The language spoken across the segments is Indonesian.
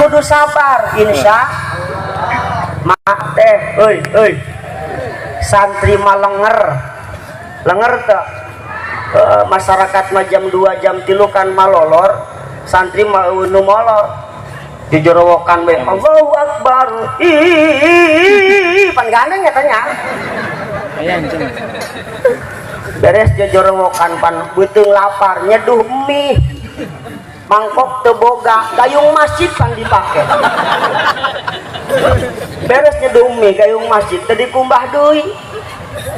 kudu sabar insya mak teh euy santri mah lenger teh masyarakat mah jam 2 jam 3 kan malolor santri mah nu molor dijorowokan we Allahu Akbar pan gandeng ya tanya beres jorowokan pan beuteung lapar nyeduh mie mangkok teu boga gayung masjid kan dipake beres nyeduh mie gayung masjid teu dikumbah deui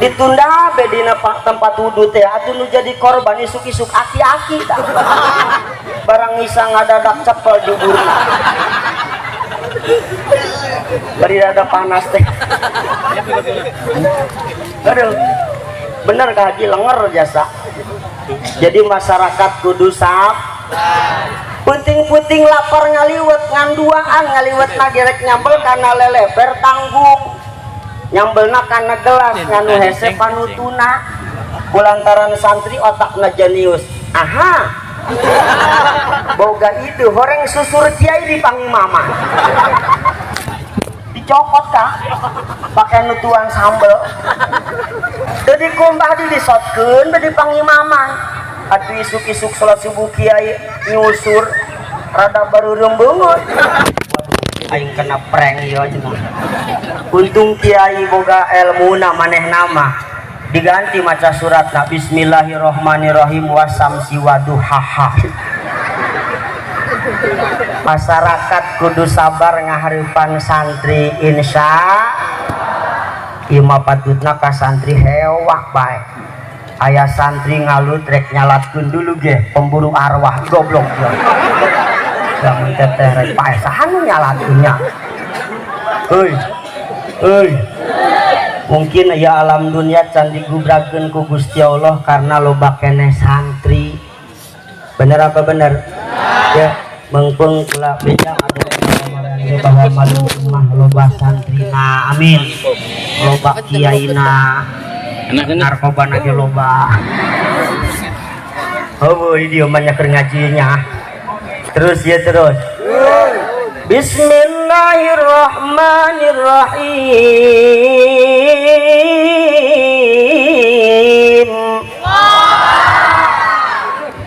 ditunda be dina tempat wudu teh atuh nu jadi korban isuk-isuk aki-aki tah barang ngisa ngadadak cepel juburna bari rada panas teh aduh bener ka haji lenger jasa jadi masyarakat kudu puting-puting lapar ngaliwet nganduaan ngaliwet nagerek nyambel karena leleber tanggung nyambelna kana gelas nganu hese panutuna kulantaran santri otakna jenius aha boga itu horeng susur kiai dipanggil mama dicokot kah pakai nutuan sambel jadi kumbah disotkeun bade dipanggil mama atuh isuk-isuk salat subuh kiai nyusur rada baru rembeungeut aing kena prank ieu cenah untung kiai boga ilmuna maneh nama diganti maca suratna bismillahirrohmanirrohim wasamsi waduhaha masyarakat kudu sabar ngahareupan santri insya ima patutna ka santri hewak bae aya santri ngalut rek nyalatkeun dulu ge pemburu arwah goblok lamun teteh rek pae saha nu nyalatkeunnya euy mungkin ya alam dunia can digubrakeun ku Gusti Allah karena loba keneh santri bener apa bener ya mengpeng kula bejang ada bahwa malu rumah loba santrina amin loba kiaina narkoba nage loba oh dia banyak ngajinya terus ya terus Bismillahirrahmanirrahim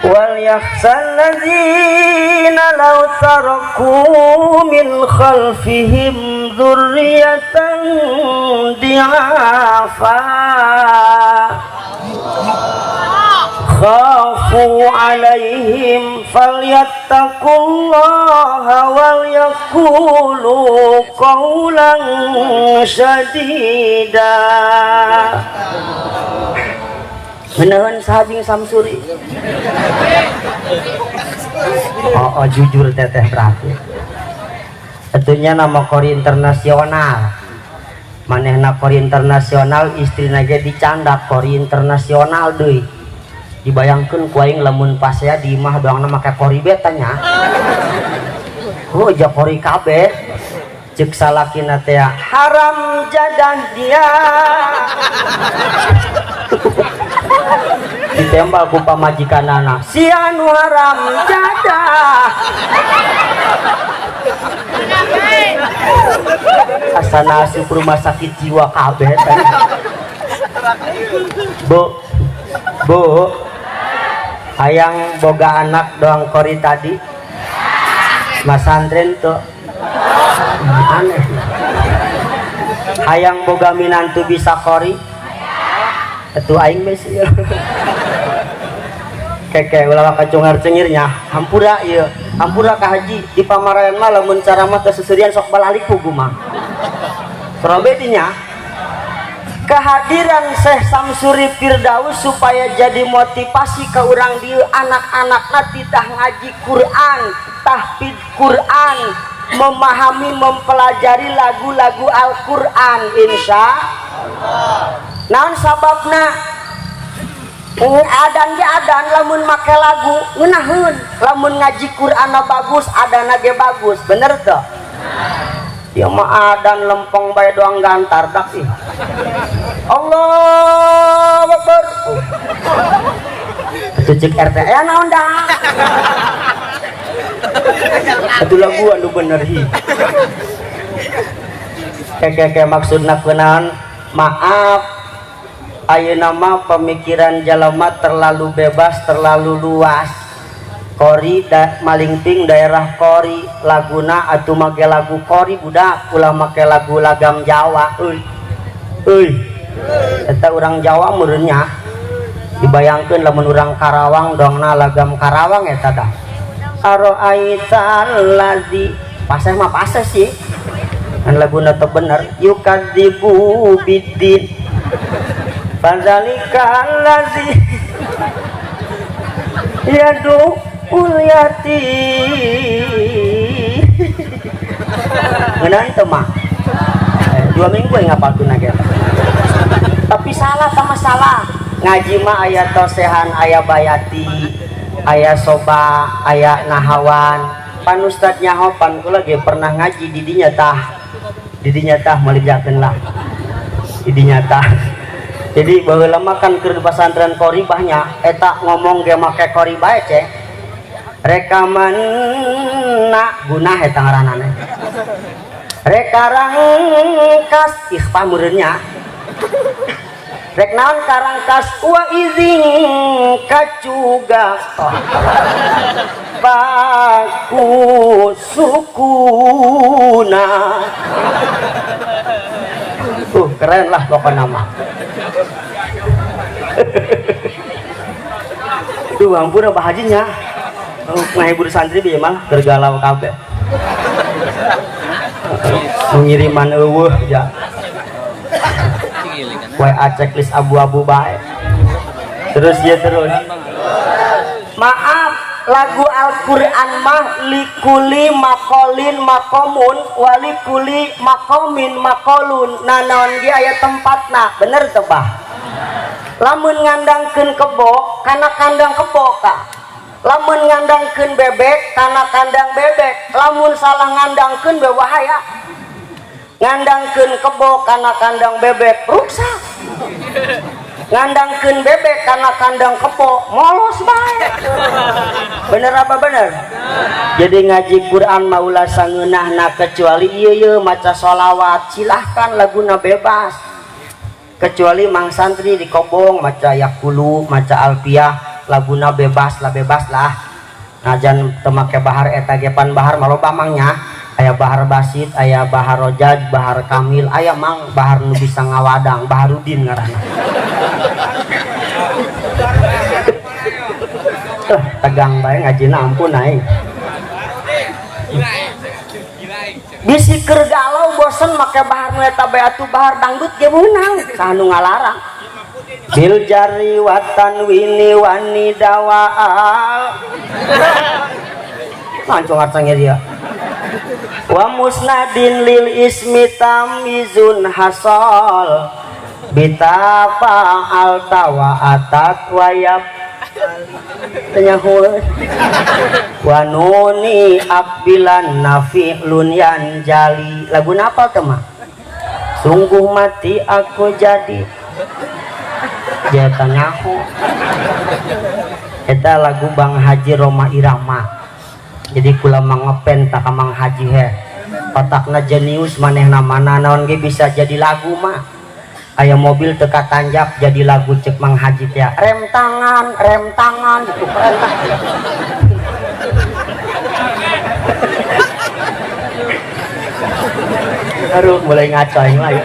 wal yakhshal ladzina law taraku min khalfihim dzurriyyatan di'afa khafu alaihim falyattaqullaha wal yaqulu qawlan sadida menahan sahajing samsuri oh jujur teteh terakhir tentunya nama kori internasional manehna kori internasional istrina jadi candak kori internasional deui dibayangkeun ku aing lamun pas ya di imah doangna make kori betanya oh ja kori kabeh ceuk salakina teh haram jadah dia ditembal ku pamajikanana si anu haram jadah asana asup rumah sakit jiwa kabeh bu hayang boga anak doang kori tadi mas santren tuh aneh hayang boga minantu bisa kori itu aing besi keke ulah kacungar cengirnya hampura ieu hampura ka haji di pamarayan mah lamun cara mah keseserian sok balalik pugu mah probedinya kehadiran Syekh Samsuri Firdaus supaya jadi motivasi ke orang dia anak-anakna titah ngaji Quran tahfidz Quran memahami mempelajari lagu-lagu Al-Quran insya Allah naon sababna adan ge adan lamun make lagu ngeunaheun lamun ngaji Quran bagus adana ge bagus bener tuh ya mah adan lempeng bae doang gantar dak ih Allahu Akbar itu cek RT ya naon dah Satu lagu anu bener hi. Kayak maksudna kenaon? Maaf, ayeuna mah pemikiran jalema terlalu bebas, terlalu luas. Kori malingping daerah Kori, laguna atuh make lagu Kori budak, ulah make lagu lagam Jawa. Euy. Eta urang Jawa meureunnya. Dibayangkeun lamun urang Karawang dongna lagam Karawang eta dah. Aro'aital ladzi. Paseh mah paseh sih. Kan laguna teu bener, yukadzibu biddin. Fadzalikal ladzi yadu ulyati. Ngeunaan teu mah. 2 minggu yang ngapalkeun na eta. Tapi salah sama salah. Ngaji mah aya tosehan, aya bayati, aya soba, aya nahawan. Pan ustad nyaho pan kula ge pernah ngaji di dinya tah malijakeun lah. Di dinya tah. Jadi baheula mah kan keur pesantren Kori bahnya eta ngomong ge make Kori bae cek. Rekamanna gunah eta ngaranana. Rekarang kas ikhfa meureunnya. Rek naon karangkas wa izin kacuga paku sukuna. Keren lah pokoknya nama. Tuh ampun apa hajinya ngahibur santri bieu mah keur galau kabeh. Pengiriman eueuh ya. WA checklist abu-abu baik. Terus ya terus. Maaf, lagu Al-Quran mah likuli makolin makomun walikuli makomin makolun. Nah naon dia aya tempatna bener tebah. Lamun ngandangkeun kebo kana kandang kebo ka. Lamun ngandangkeun bebek kana kandang bebek. Lamun salah ngandangkeun bewahaya. Ngandangkeun kebo kana kandang bebek rusak. Ngandangkeun bebek kana kandang kebo molos bae. Bener apa bener? Jadi ngaji Quran maulah sangeunahna kecuali ieu maca sholawat silahkan laguna bebas. Kecuali mang santri di kobong maca yakulu, maca alfiah laguna bebas lah. Najan teu make bahar eta ge pan bahar maloba mangnya. Aya bahar basit, aya bahar rojaj, bahar kamil, aya mang bahar nu bisa ngawadang, baharudin ngaranna. Tegang bae ngajina ampun aing. Bisi keur galau bosen make bahar nu eta bae atuh bahar dangdut ge meunang, sanu ngalarang. Bil jari watan wini wani dawaa. Lancung artanya dia. Wa musnadin lil ismi tamizun hasol bitafa al tawa atat wayab tanyahul wa nuni akbilan nafi'lun yanjali. Lagu napa teh mah? Sungguh mati aku jadi dia tanyahu. Eta lagu Bang Haji Roma Irama. Jadi kula mangepen tak Mang Haji he otakna jenius manehna mana naon ge bisa jadi lagu mah. Aya mobil teka tanjak jadi lagu cek Mang Haji teh rem tangan gitu keren. Aduh mulai ngaco aing lagi.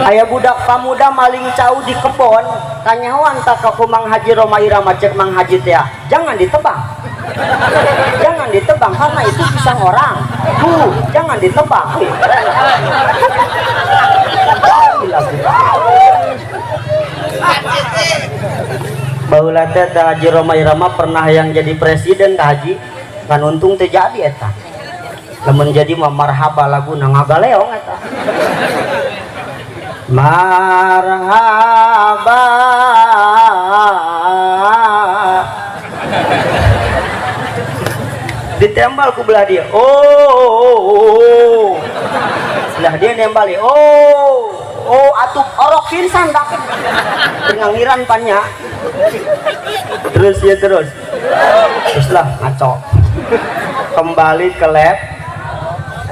Aya budak pamuda maling cau di kebon tanyawan tak ka Mang Haji Roma Irama cek Mang Haji teh jangan ditebang. Jangan ditebang karena itu pisang orang. Jangan ditebang. Baheula teh Haji Roma Irama pernah yang jadi presiden ka Haji kan untung teh jadi eta. Lamun jadi mah marhaba lagu ngagaleong eta. Marhaba ditembal ku belah dia. Oh. Belah dia nembali. Oh. oh atuh orokin sandak ngangiran pannya terus ya terus lah ngaco kembali ke lab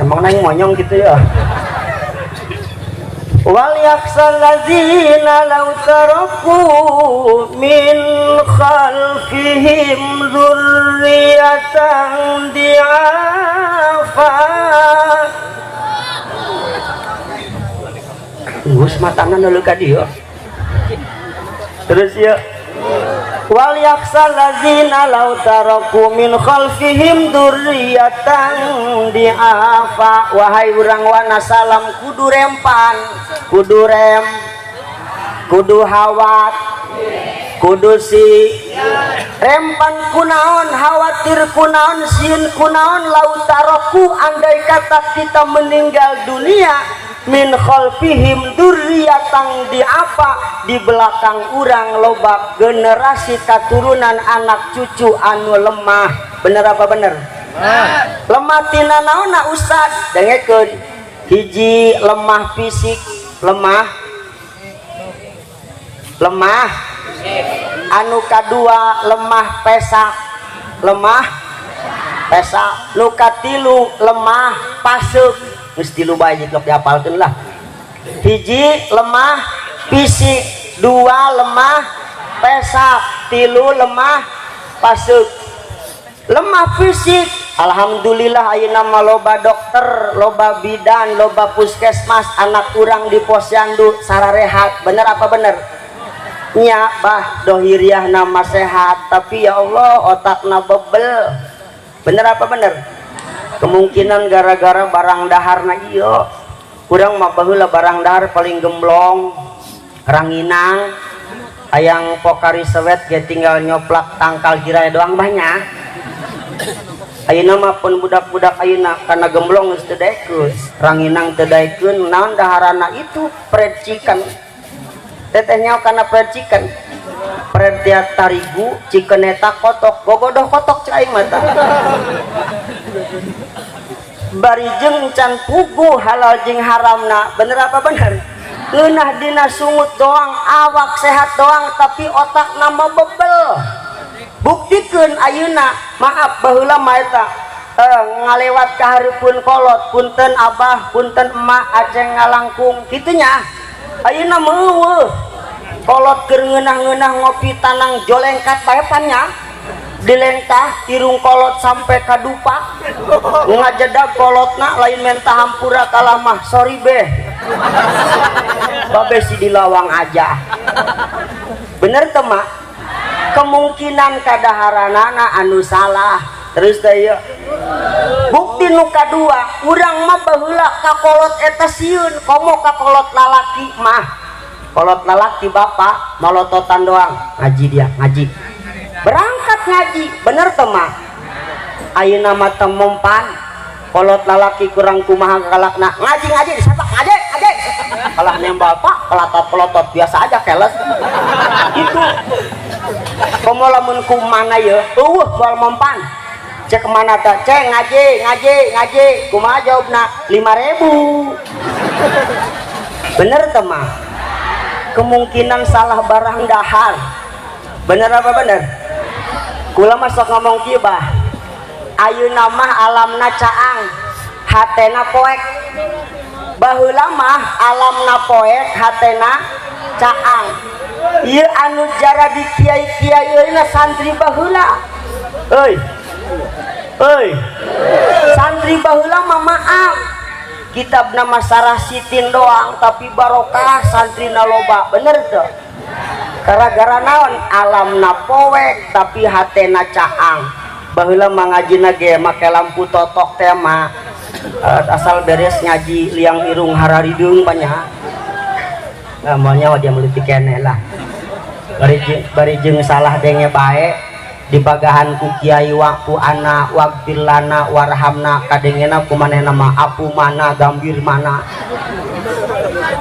emang neng monyong gitu ya wal yakhsal ladzina law taraku min khalfihim dzurriyyatan di'afa Gus matana dulu ka dieu terus ya wal yakhsal ladzina law taraku min khalfihim dzurriyyatan di'afa wahai urang wana salam kudu rempan kudu rem kudu hawat kudu si rempan kunaon khawatir kunaon sin kunaon law taraku andai kata kita meninggal dunia min khalfihim dzurriyyatan di'afa di belakang urang loba generasi katurunan anak cucu anu lemah bener apa bener lemah tina naonna ustad dengekeun hiji lemah fisik lemah anu kadua lemah pesak lemah pesak nu katilu lemah pasuk mesti lu bayi klub dihafalkeun lah hiji lemah fisik dua lemah pesak tilu lemah pasuk lemah fisik alhamdulillah ayeuna mah loba dokter loba bidan loba puskesmas anak urang di posyandu sararehat bener apa bener nya bah dohiriah nama sehat tapi ya Allah otakna bebel bener apa bener kemungkinan gara-gara barang daharna iya kurang mah baheula barang dahar paling gemblong ranginang ayang pokari sewet ge tinggal nyoplak tangkal jiraya doang banyak ayeuna mah pun budak-budak ayeuna kana gemblong geus teu daekeun ranginang teu daekeun naon daharana itu percikan tetehnya kana percikan pertiat tarigu cikeun eta kotok gogodoh kotok cai mata bari jeung can pugu halal jeung haramna bener apa bener ngeunah dina sungut doang awak sehat doang tapi otak nama bebel buktikeun ayeuna maaf baheula mah eta ngalewat ka hareupeun kolot punten abah punten emak aceng ngalangkung kitu nya ayeuna meueuh kolot keur ngeunah-ngeunah ngopi tanang jolengkat bae pannya dilengkah irung kolot sampai kadupak ngajedag kolotna lain menta hampura kalah mah sorry beh babe si dilawang aja bener temak kemungkinan kadaharanana anu salah terus daya bukti nu kadua urang mah baheula ka kolot eta sieun komo ka kolot lalaki mah kolot lalaki bapak malototan doang ngaji dia ngaji berangkat ngaji bener teman ayeuna mah teu mempan kolot lalaki kurang kumaha galakna ngaji disapak ngaji kalah nembal pak pelotot biasa aja keles itu komo lamun kumana ye moal mempan cek kemana teh cek ngaji kumaha jawabna 5.000 bener teman kemungkinan salah barang dahar bener apa bener kula mah sok ngomong kieu bah ayeuna mah alamna caang hatena poek baheula mah alamna poek hatena caang ieu anu jara di kiai-kiai euy santri baheula euy santri baheula mah maaf kitab nama sarah sitin doang tapi barokah santrina loba bener tuh gara-gara naon alamna poek tapi hatena caang baheula mangajina ge make lampu totok teh mah asal beres ngaji liang irung hararidung banyak namanya dia meliti kene lah bari jeung salah denge bae dibagahan ku kiai waktu anak waqfir lana warhamna kadengena kumanehna mah apu mana gambir mana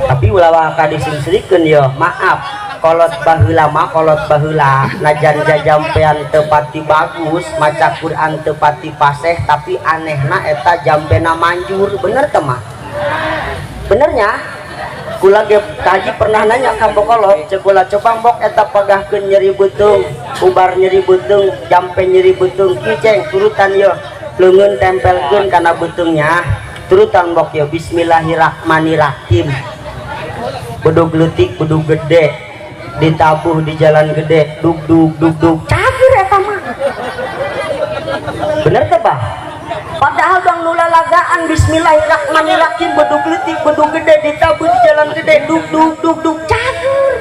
tapi ulah ka disingserikeun ya maaf kolot baheula mah kolot baheula najan jajampean teu pati bagus maca Quran teu pati paseh tapi anehna eta jampena manjur bener teh mah benernya kula ge kaji pernah nanya ka bokolot ceuk kula coba mbok eta pagahkeun nyeri beuteung ubar nyeri beuteung jampe nyeri beuteung kieu ceng turutan yeuh leungeun tempelkeun kana beuteungnya turutan mbok yeuh bismillahirrahmanirrahim bedug leutik bedug gede ditabuh di jalan gede dug dug dug dug cager eta mah bener teh bah padahal bang nulalagaan bismillahirrahmanirrahim bedug leutik bedug gede ditabuh di jalan gede dug dug dug dug cager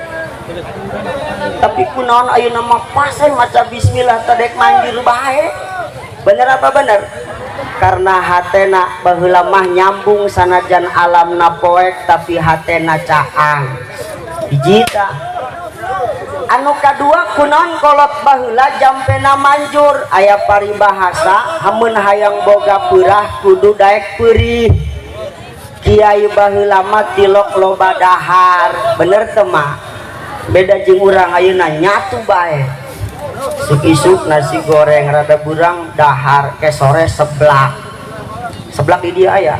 tapi kunaon ayeuna mah pasai maca bismillah tadek manjir bae bener apa bener karena hatena baheula mah nyambung sanajan alamna poek tapi hatena caang hiji tah anu kadua kunaon kolot baheula jampena manjur aya paribahasa hamun hayang boga peurah kudu daek peurih kiai baheula mah tilok loba dahar bener teu mah beda jeung urang ayeuna nyatu bae isuk nasi goreng rada burang dahar ke sore seblak di dia aya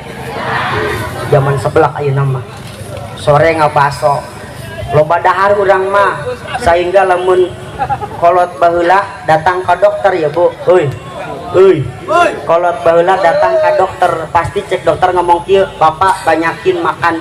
zaman seblak ayeuna mah sore ngabaso loba dahar urang mah sehingga lamun kolot baheula datang ke dokter ya bu euy kolot baheula datang ke dokter pasti cek dokter ngomong kieu bapak banyakin makan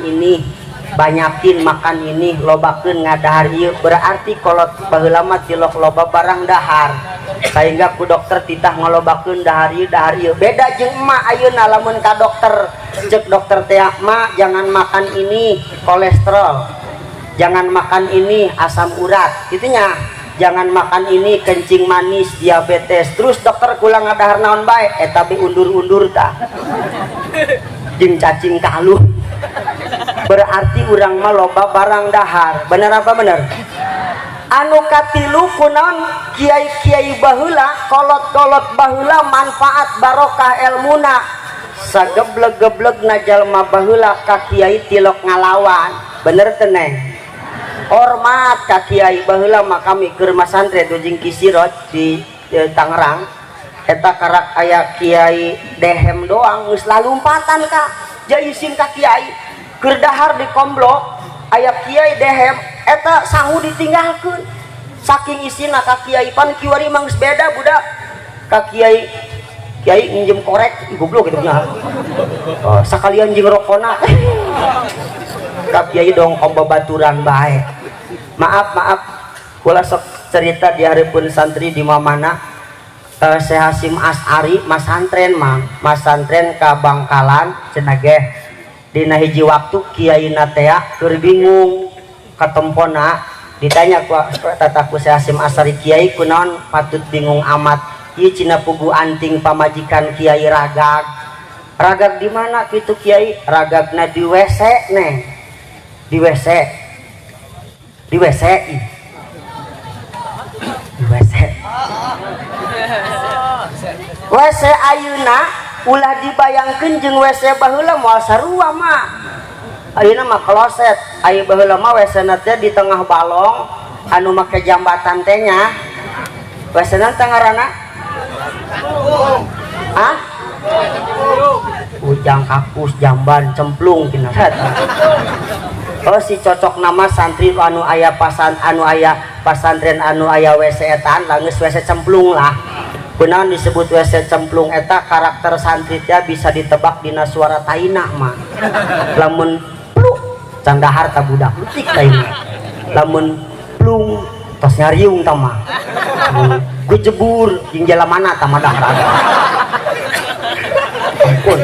ini lobakeun ngadahar ieu berarti kolot baheula mah tilok loba barang dahar sehingga ku dokter titah ngalobakeun dahar ieu beda jeung emak ayeuna lamun ka dokter cek dokter teh mak jangan makan ini kolesterol jangan makan ini asam urat gitunya jangan makan ini kencing manis diabetes terus dokter kula ngadahar naon bae eta be undur-undur tah jeung cacing kaluh berarti urang mah loba barang dahar bener apa bener anu katilu kunaon kiai-kiai baheula kolot-kolot baheula manfaat barokah ilmuna sagebleg-geblegna jalma baheula ka kiai tilok ngalawan bener teu neng hormat ka kiai baheula mah kami keur masantren jeung Kisirot di Tangerang eta karak aya kiai dehem doang geus lalumpatan ka jaisin ka kiai keur dahar di komblok aya kiai dehem eta sangu ditinggalkeun saking isina ka kiai pan kiwari mah geus beda budak ka kiai nginjem korek goblok gitu nya sakalian jeung rokona ka kiai dong babaturan bae maaf kula sok cerita di hareupeun santri di mamana Syekh Hasyim Asy'ari mas santren ka Bangkalan cenah ge dina hiji waktu kiai teh keur bingung katempona ditanya ku tataku Syekh Hasyim Asy'ari kiai kunaon patut bingung amat ieu cina pugu anting pamajikan kiai ragag di mana kitu kiai ragagna di WC neh di WC WC ayeuna ulah dibayangkeun jeung WC baheula moal sarua mah ayeuna mah kloset aya baheula mah WC na teh di tengah balong anu make jambatan teh nya WC na teh ngaranna ujang kakus jamban cemplung tina oh si cocok nama santri anu aya pasantren anu aya WC etaan geus WC cemplung lah kunaon disebut WC cemplung eta karakter santri teh bisa ditebak dina suara taina mah lamun pluk can dahar ka budak leutik taina lamun plung tos nyariung tah mah gue jebur jeung jalamana tah mah dahar ampun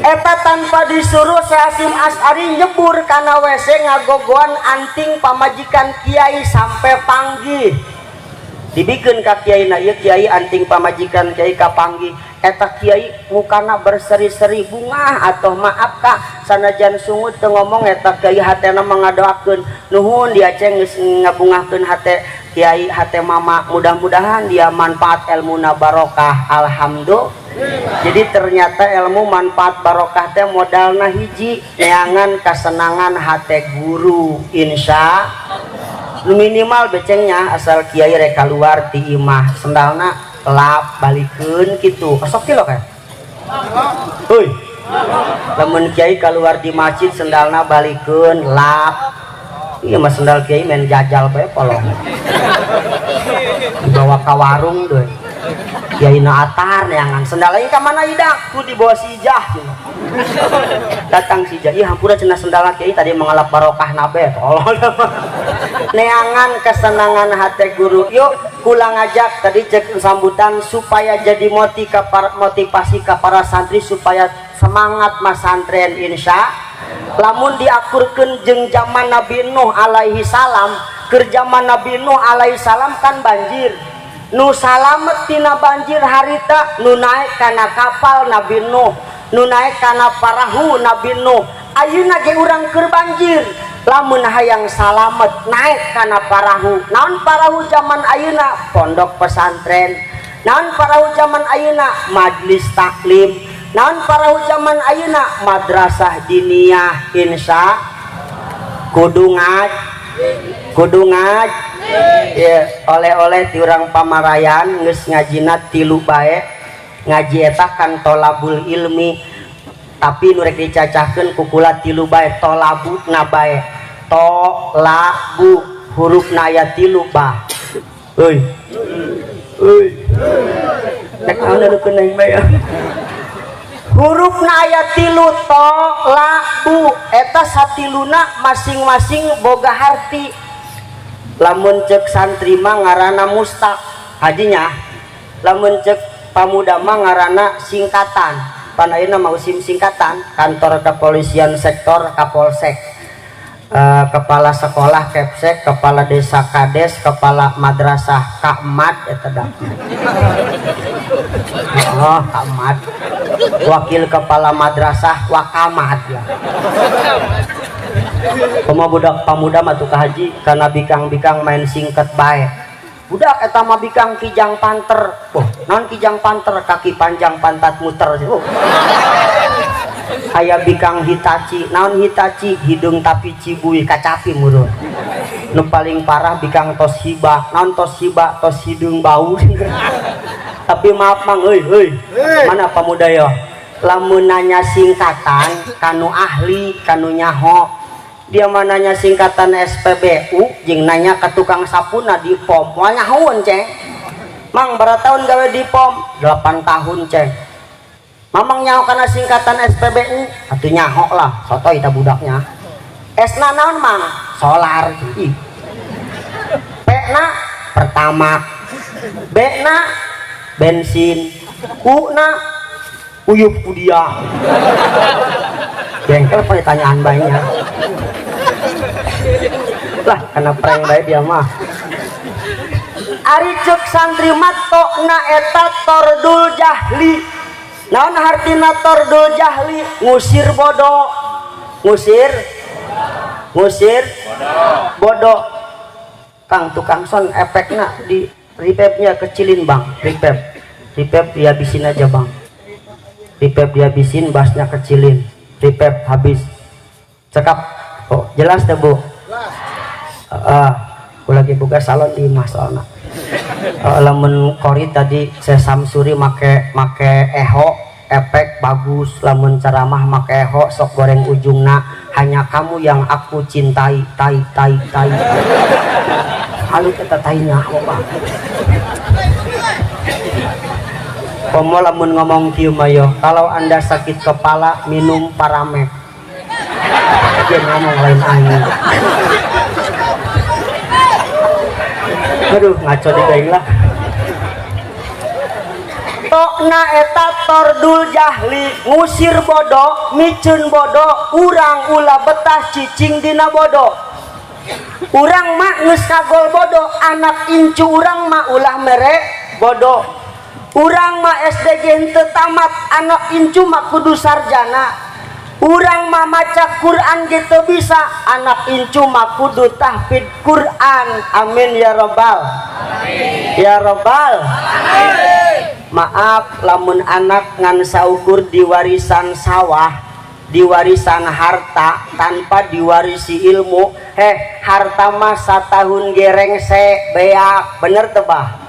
eta tanpa disuruh Syekh Hasyim Asy'ari nyebur kana WC ngagogoan anting pamajikan kiai sampai panggih dibikeun ka kiai na ieu kiai anting pamajikan kiai kapanggih eta kiai mukana berseri-seri bunga atau maaf kak sanajan sungut teu ngomong eta kiai hatena mengadoakeun nuhun dia ceng geus ngabungahkeun hate kiai hate mama mudah-mudahan dia manfaat ilmuna barokah alhamdulillah. Jadi ternyata ilmu manfaat barokah teh modalna hiji neangan kasenangan hate guru insya minimal becengnya asal kiai rek keluar ti imah sendalna lap balikeun kitu sok kilo kan euy lamun kiai keluar di masjid sendalna balikeun lap. Iya mas sendal kiai main jajal bae polong. Dibawa ke warung deh. Kiai na atar neangan sendal lain ka mana idak ku dibawa sijah. Datang sijah, iya hampura cenah sendal kiai tadi mengalap barokah nabe tolong. Neangan kesenangan hati guru. Yuk kula ngajak tadi cek sambutan supaya jadi motivasi ke para santri supaya semangat mas santren insya lamun diakurkeun jeung zaman Nabi Nuh alaihi salam keur zaman Nabi Nuh alaihi salam kan banjir nu salamet tina banjir harita nu naik kana kapal Nabi Nuh nu naik kana parahu Nabi Nuh ayeuna ge urang keur banjir lamun hayang salamet naik kana parahu naon parahu zaman ayeuna pondok pesantren naon parahu zaman ayeuna majlis taklim naon parahu zaman ayeuna madrasah diniyah insya kudu ngaj ya oleh-oleh ti urang pamarayan geus ngajina 3 bae ngaji eta kan tolabul ilmi tapi nu rek dicacahkeun ku kula 3 bae tolabuna bae tolabu hurufna aya 3 ba euy nek ana nu keunang bae hurufna aya 3 to la bu eta satiluna masing-masing boga harti lamun cek santri mah ngaranna mustaq hajinya lamun cek pamuda mah ngaranna singkatan panayeuna mah usim singkatan kantor kepolisian sektor kapolsek kepala sekolah kepsek kepala desa kades kepala madrasah kakmat eta dah oh kakmat wakil kepala madrasah wakamat ya pema budak pamuda mah tuh haji karena bikang-bikang main singkat bae budak eta mah bikang kijang panter naon kijang panter kaki panjang pantat muter aya bikang hitachi naon hitachi hidung tapi cibui kacapi murun nu paling parah bikang toshiba naon toshiba tos hidung bau tapi maaf mang euy mana pamuda yo lamun nanya singkatan kanu ahli kanu nyaho dia mananya singkatan SPBU jeung nanya ke tukang sapuna di pom moal nyahoeun ceng mang berapa tahun gawe di pom 8 tahun ceng mamang nyaho kana singkatan SPBU atuh nyaho lah sotoy ta budaknya esna naon mang solar ih P na pertama B na bensin U na uyup kudia bengkel pertanyaan banyak lah karena prank bae dia mah ari ceuk santri mato na eta tordul jahli naon hartina tordul jahli ngusir bodoh ngusir bodoh kang tukang son efeknya di reverb-nya kecilin bang reverb dihabisin aja bang reverb dihabisin bassnya kecilin reverb habis cekap oh jelas deh bu aku lagi buka salon di mas soalnya lamun kori tadi saya samsuri make eho efek bagus lamun ceramah make eho sok goreng ujungna hanya kamu yang aku cintai tai halu kita tainya apa komo lamun ngomong kieu mayo kalau anda sakit kepala minum paramek dia ngomong lain angin aduh ngaco di gaing lah tokna eta tordul jahli ngusir bodoh micun bodoh urang ulah betah cicing dina bodoh urang mah geus kagol bodoh anak incu urang mah ulah mere bodoh urang mah SDG henteu tamat anak incu mah kudu sarjana urang mah maca Quran gitu bisa anak incu mah kudu tahfidz Quran amin ya robbal amin ya robbal amin maaf lamun anak ngan saukur di warisan sawah di warisan harta tanpa diwarisi ilmu harta mah satahun gereng beak bener tebah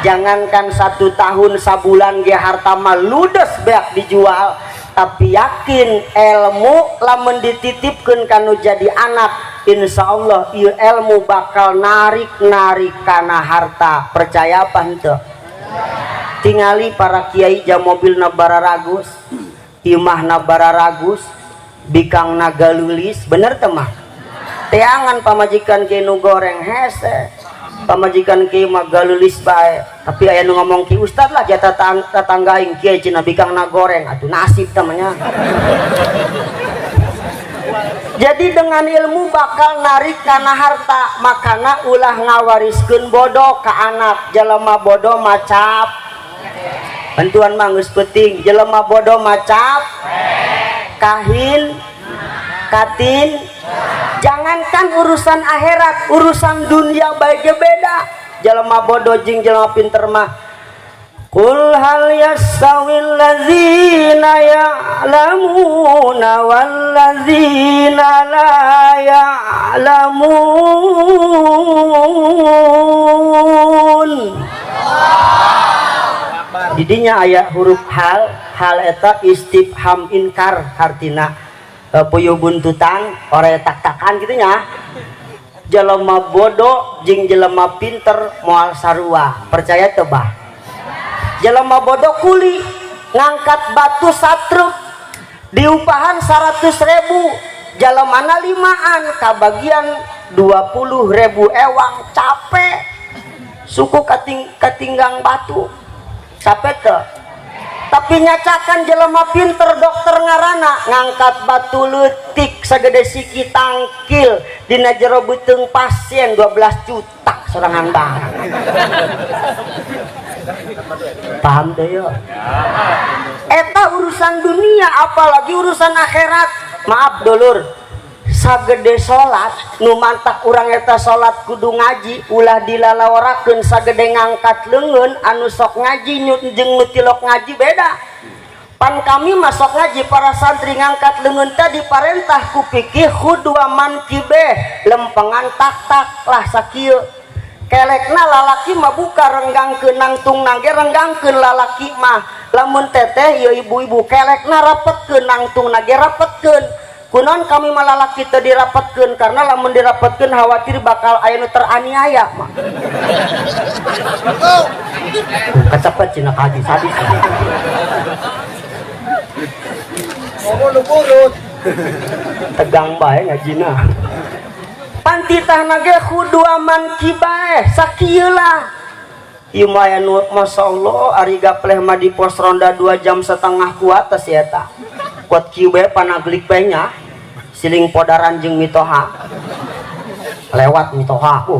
jangankan 1 tahun sabulan ge harta mah ludes beak dijual tapi yakin ilmu lamun dititipkeun kanu jadi anak insya Allah ieu ilmu bakal narik kana harta. Percaya apa henteu? Tingali para kiai jam mobilna bararagus, imahna bararagus, bikangna galulis, bener teh mah? Teangan pamajikan kieu nu goreng hese, pamajikan kieu mah galulis bae. Tapi aya nu ngomong ki ustad lah jatah tetangga aing kieu cenah bikangna goreng, atuh nasib tamanya. Jadi dengan ilmu bakal narik kana harta, makana ulah ngawariskeun bodoh ka anak. Jelema bodoh macap bantuan mah geus penting. Jelema bodoh macap kahin katin. Jangankan urusan akhirat, urusan dunia bae ge beda. Jelema bodoh jeung jelema pinter mah qul hal yastawil ladzina ya'lamuna wal ladzina la ya'lamun. Didinya aya huruf hal eta istifham inkar, artina puyuh buntutan ore tak-takan gitu nya. Jelema bodoh jeung jelema pinter moal sarua. Percaya teu bah? Jelema bodoh kuli ngangkat batu satruk diupahan 100.000, jelemana limaan kabagian 20.000 ewang, capek suku katinggang batu, capek teu? Tapi nyacakan jelema pinter dokter ngarana ngangkat batu leutik sagede siki tangkil dina jero beuteung pasien 12 juta sorangan barang. Paham teh ya? Eta urusan dunia apalagi urusan akhirat. Maaf dulur, sagede salat nu mantak urang eta salat kudu ngaji ulah dilalaorakeun sagede ngangkat leungeun anu sok ngaji jeung nu tilok ngaji beda. Pan kami masuk ngaji para santri ngangkat leungeun teh diparentah ku fikih khudwa mankibeh lempengan tak-tak lah sakieu. Kelekna lalaki mah buka renggangkeun nangtung nangge renggangkeun lalaki mah lamun teteh ieu ibu-ibu kelekna rapetkeun nangtung nage rapetkeun. Kunaon kami mah lalaki teu dirapetkeun karena lamun dirapetkeun khawatir bakal aya nu teraniaya mah. Kacepet cenah kaji sadis. Ngomong lu burut. Tegang bae ngajina. Pantitah nage khudwa man kibae sakieu lah. Ieu mah aya nu masyaallah ari gapleh mah di pos ronda 2,5 jam ku atas eta. Kuat kieu bae panaglik bae nya. Siling podaran jeung mitoha. Lewat mitoha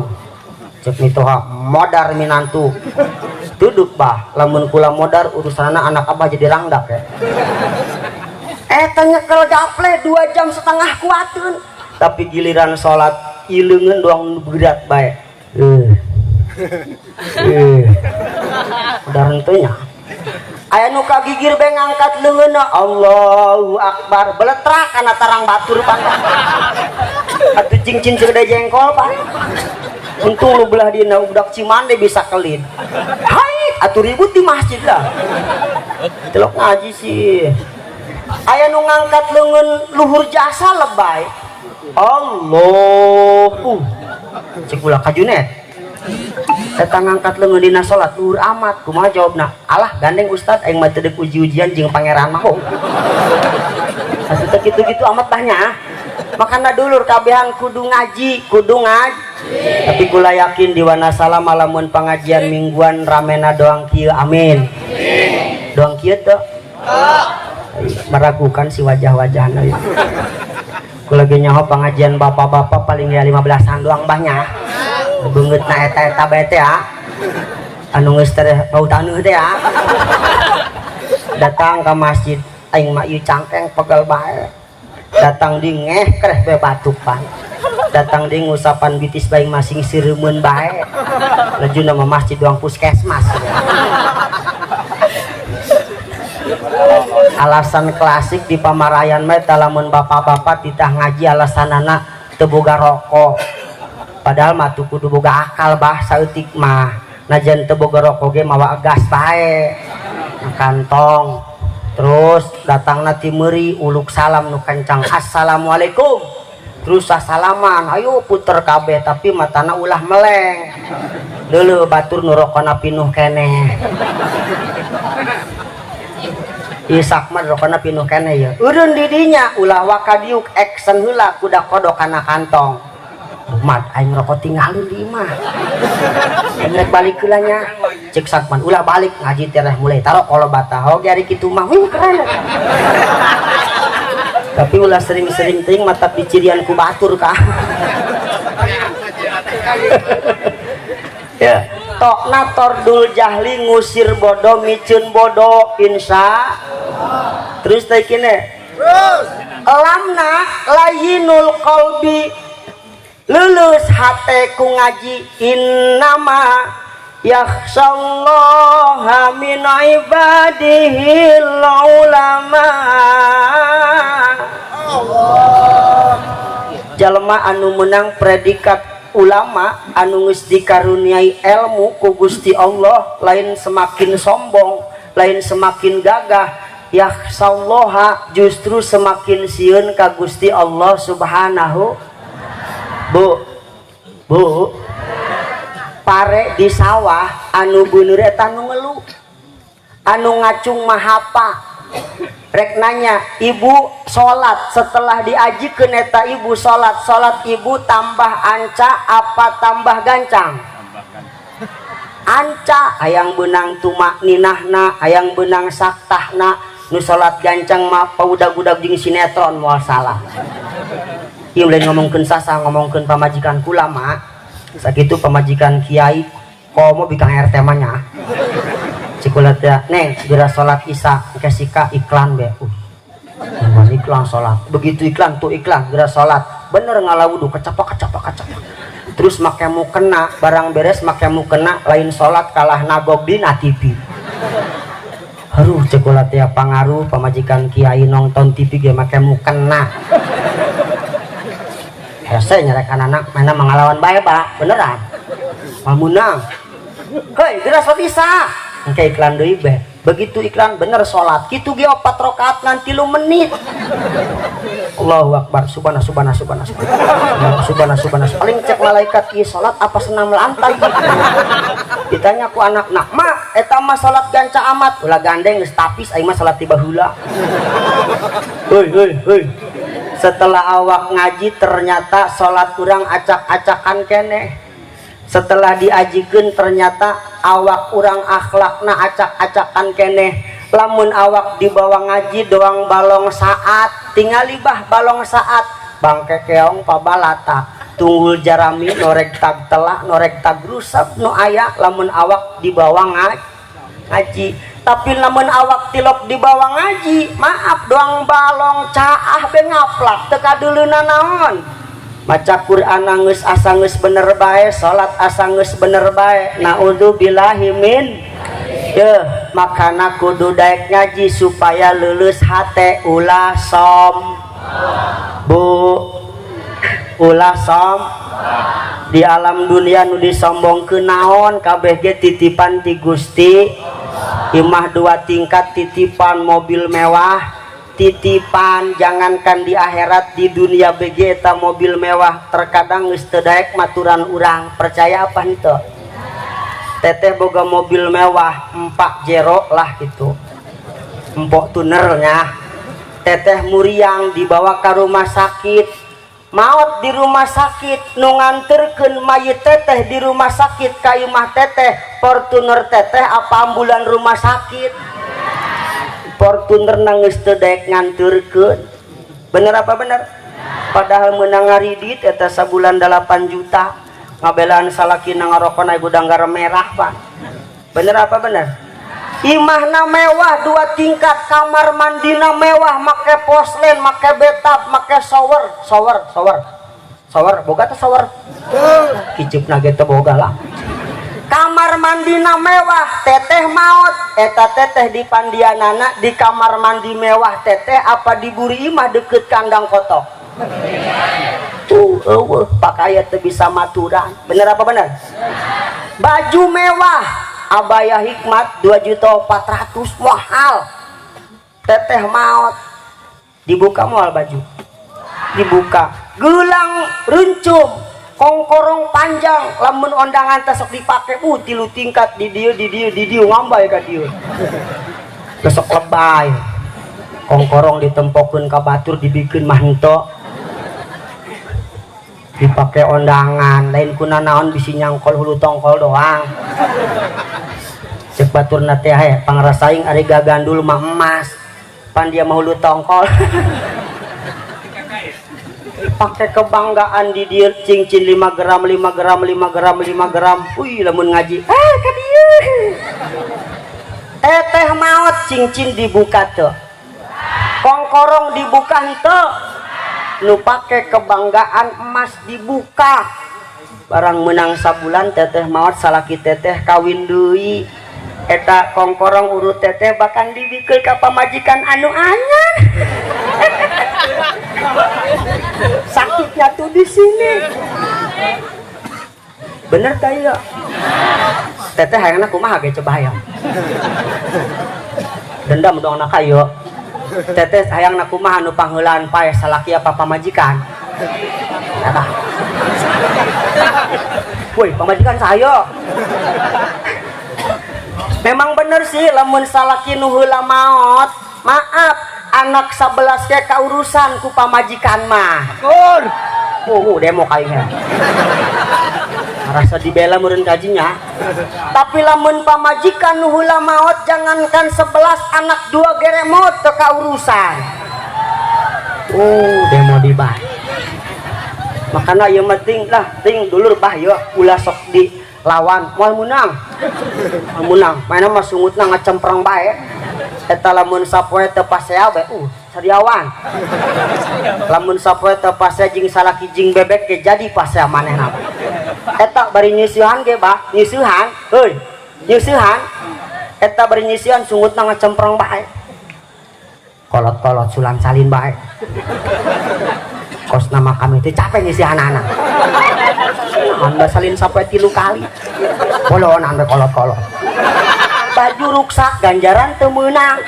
cek mitoha modar minantu. Duduk bah lamun kula modar urusanna anak abah jadi rangdak ya. Eta nyekel gapleh 2,5 jam ku ateun. Tapi giliran salat ileungeun doang berat bae. Udah rentunya. Aya nu kagigir bae ngangkat leungeunna Allahu Akbar beletrak kana tarang batur pan. Atuh cincin segede jengkol pan. Untung lu belah dina budak Cimande bisa kelin. Hai, atuh ribut di masjid lah. Telok ngaji sih. Aya nu ngangkat leungeun luhur jasa lebay. Allahu cek ulah kajunet eta ngangkat leungeun dina salat luhur amat kumaha jawabna alah gandeng ustad aing mah teu deuk uji-ujian jeung pangeran mah atuh teh kitu-kitu amat banyak. Makana dulur kabehan kudu ngaji tapi kula yakin di Wanasala malamun pengajian mingguan ramena doang kieu amin doang kieu teu meragukan si wajah-wajahna ieu. Kula ge nyaho pengajian bapak-bapak paling ya 15-an doang banyak. Beungeutna eta bae teh ya. Anu geus teh pautaneuh teh ya. Datang ke masjid aing mah ieu cangkeng pegel bae. Datang di ngeh kreh bae batuk pan. Datang di ngusapan bitis bae masing sireumeun bae. Lejuna mah masjid doang puskesmas. Alasan klasik di pamarayan mah lamun bapak-bapak ditah ngaji alasanana teu boga rokok. Padahal mah tuh kudu boga akal bah saeutik mah. Najan teu boga rokok ge mawa gas bae. Kantong. Terus datang nanti meri uluk salam nu kencang, assalamualaikum. Terus salaman, ayo puter kabeh tapi matana ulah meleng. Dulu batur nurokona pinuh kene. Isak mah rokona pinuh kene ya. Urun didinya ulah wakadiuk action heula kuda kodok kana kantong. Mat aing rokok tinggalin di imah. Rek balik heula nya. Cek Sakman ulah balik ngaji teh mulai taro kalau bataho ari kitu mah. Wih keren. Tapi ulah sering-sering ting mata picirian ku batur kah. Ya, tokna tordul jahli ngusir bodoh micun bodoh insya. Terus teh kene. Terus lamna layinul qalbi lulus hate ku ngaji innama yakhshallaha min ibadihi ulama. Jalma anu menang predikat ulama anu geus dikaruniai ilmu ku Gusti Allah lain semakin sombong, lain semakin gagah, yakhshallaha justru semakin sieun ka Gusti Allah Subhanahu. Bu pare di sawah anu beuneur eta nu ngeluh, anu ngacung mah hapa. Rek nanya, ibu sholat setelah diajikeun eta ibu sholat ibu tambah anca apa tambah gancang? Anca hayang beunang tumak ninahna, hayang beunang saktahna, nu sholat gancang mah paudag-udag jeung sinetron moal salah. Ieu lain ngomongkeun sasa, ngomongkeun pamajikan kula mah sakitu pamajikan kiai komo bikang RT mah nya. Cikulat ya, neng, segera sholat isya, kasika iklan be. Iklan sholat, begitu iklan tuh iklan, segera sholat, bener ngalawudu, kecapak. Terus make mukena, barang beres make mukena, lain sholat kalah nagog di TV. Aduh, cikulat ya pangaruh pamajikan kiai nonton TV ge make mukena. Hese nyerek anak mana mengalawan bae pak, beneran. Mamunang, hei, segera sholat isya. Engke iklan deui be. Begitu iklan bener salat kitu ge 4 rakaat ngan 3 menit. Allahu akbar. Subhanallah. Paling cek malaikat ieu salat apa senam lantai. Ditanya ku anakna, "Ma, eta mah salat ganca amat." Ulah gandeng geus tapis aing mah salat tiba heula. Heuy. Setelah awak ngaji ternyata salat urang acak-acakan keneh. Setelah diajikeun ternyata awak urang akhlakna acak-acakan keneh. Lamun awak dibawa ngaji doang balong saat, tingali bah balong saat, bangke keong pabalata, tunggul jarami norek tag telah norek tag rusap nu aya lamun awak dibawa ngaji. Tapi lamun awak tilok dibawa ngaji, maaf doang balong caah be ngaplak teu kadeuleunan naon. Maca Quran geus asa geus bener bae, salat asa geus bener bae. Naudzubillahi min. Deuh, makana kudu daek ngaji supaya lulus hate ulah di alam dunia nu disombongkeun naon kabeh ge titipan ti Gusti. Imah 2 tingkat titipan mobil mewah. Titipan jangankan di akhirat di dunia BG eta mobil mewah terkadang geus teu daek maturan urang percaya apa henteu. Teteh boga mobil mewah 4 jero lah gitu. Empok tunernya. Teteh muriang dibawa ke rumah sakit. Maot di rumah sakit nu nganterkeun mayit teteh di rumah sakit ka imah teteh Fortuner teteh apa ambulan rumah sakit. Fortuner nangis tedek nganturkeun. Bener apa bener? Padahal menang ngaridit eta sabulan 8 juta. Ngabelaan salaki nangarokona gudang garam merah pak. Bener apa bener? Imahna mewah 2 tingkat, kamar mandina mewah, make poslen, make betap, make shower, boga teh shower. Kicupna ge teh boga lah. Kamar mandina mewah, teteh maot eta teteh di pandianana di kamar mandi mewah teteh apa diburi imah deket kandang kotok. Tuh pakaian teu bisa maturan. Bener apa bener? Baju mewah abaya hikmat 2.400.000 mahal. teteh maot dibuka moal baju dibuka gelang runcum kongkorong panjang lamun ondangan tasok dipake tilu tingkat di dieu ngambay ka dieu besok lebay kongkorong ditempokeun ka batur dibikin mah henteu dipake ondangan lain kuna naon bisi nyangkol hulu tongkol doang cek batur nate hae pangrasaing ari gagandul mah emas pan dia mau hulu tongkol pakai kebanggaan di dia cincin 5 gram wih lamun ngaji ka dieu teteh maot cincin dibuka tuh kongkorong dibuka henteu nu pake kebanggaan emas dibuka barang menang sabulan teteh maot salaki teteh kawin deui eta kongkorong urut teteh bahkan dibikul ka pamajikan anu anyar sakitnya tuh di sini bener kaya teteh hayangna kumaha ge coba hayang dendam dong anak kayo teteh hayangna kumaha nu pangheulaan pae salaki apa pamajikan apa woi pamajikan saya memang bener sih lamun salaki nu heula maot maaf anak 11 ke kaurusan ku pamajikan mah demo kayaknya rasa dibela meureun kajinya tapi lamun pamajikan nu heula maot jangankan 11 anak 2 gere maot ke kaurusan demo dibah makana ieu mah ting dulur bah yeuh ulah sok di lawan moal menang mainan mah sungutna ngacempreng bae eta lamun sapoe teu pasea bae sariawan lamun sapoe teu pasea jeung salaki jeung bebek ge jadi pasea manehna eta bari nyisihan ge bah nyisihan nyisihan eta bari nyisihan sungutna ngacempreng bae kolot-kolot sulan salin bae kos nama kami teh capek nyisihan anak anda salin sampai 3 kali bolon anda kolot-kolot baju ruksak ganjaran teu meunang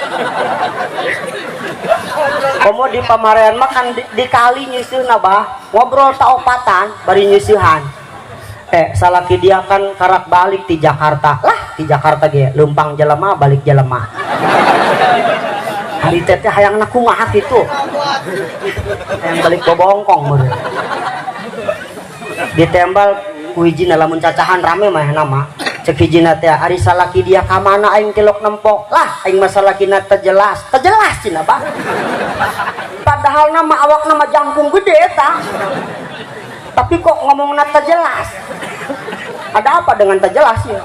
komo di pamarean makan di kali nyisihna bah ngobrol taopatan bari nyisihan salaki dia kan karak balik di Jakarta lah di Jakarta ge leumpang jelema balik jelema hari teteh hayangna kumaha kitu yang balik bobongkong meureun ditembal ku hijina lamun cacahan rame mah nama cek hijina teh ari salaki dia ka mana aing tilok nempok lah aing mah salakina teu jelas cenah bah padahal nama awak nama jangkung gede eta tapi kok ngomongna teu jelas ada apa dengan teu jelas ya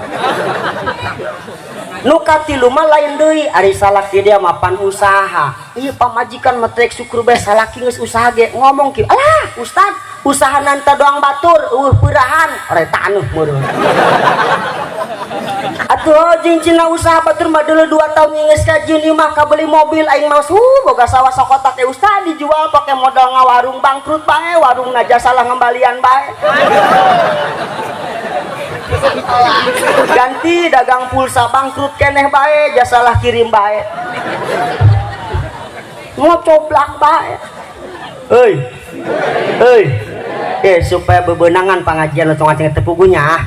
nu katilu mah lain deui ari salaki dia mapan usaha ieu pamajikan mah trek syukur bae salaki geus usaha ge ngomong kieu alah ustad usaha nanta doang batur peurahan reta anuh meureun atuh cincina usaha batur mah deuleu 2 tahun geus kajian ieu mah kabeli mobil aing mah boga sawah sokotak teh ustad dijual pake modal ngawarung bangkrut bae warungna jasa salah ngembalian bae ganti dagang pulsa bangkrut keneh bae jasalah kirim bae ngocoblak bae supaya bebenangan pengajian untuk ngaceng tepugunya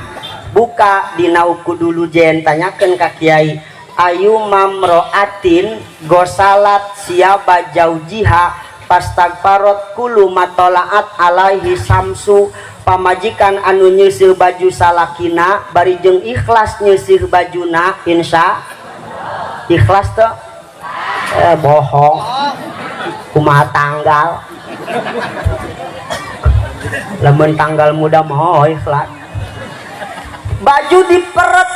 buka dina uku dulu jen tanyakan ka kiai ayu mamroatin gosalat siaba jaujiha pastagparot kulu matolaat alaihi samsu pamajikan anu nyeusil baju salakina bari jeung ikhlas nyeusil bajuna insya ikhlas tuh bohong kumaha tanggal lamun tanggal muda mah ikhlas baju diperet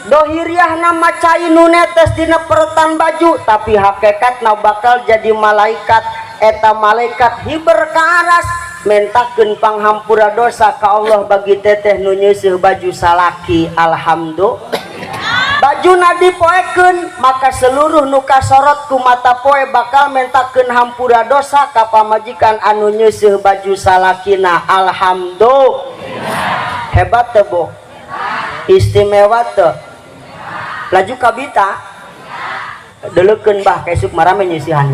dohiriah nama cai nu netes dina peretan baju tapi hakikatna bakal jadi malaikat eta malaikat hiber ka aras mentakeun panghampura dosa ka Allah bagi teteh nu nyeuseul baju salaki alhamdulillah bajuna dipoekeun maka seluruh nu kasorot ku mata poe bakal mentakeun hampura dosa ka pamajikan anu nyeuseul baju salakina alhamdulillah hebat teu Bu istimewa teu laju kabita delekeun bah kaisuk marame nyisihan.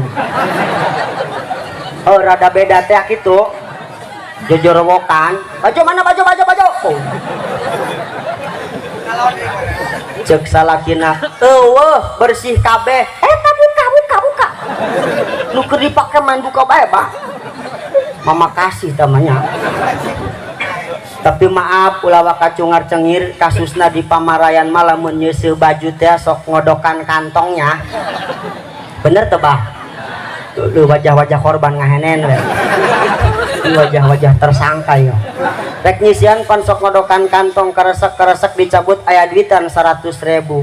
Oh rada beda teh kitu. Jojorowokan. Baju mana baju. Oh. Cek salakina eueuh bersih kabeh eta buka nu keur dipake main buka bae bah mama kasih tamanya. Tapi maaf ulah wakacungar cengir kasusna di pamarayan malah mun nyeuseul baju teh sok ngodokan kantongnya bener teh bah tuh wajah-wajah korban ngahenen we wajah-wajah tersangka ya rek nyisian pan sok ngodokan kantong keresek dicabut aya duitan 100.000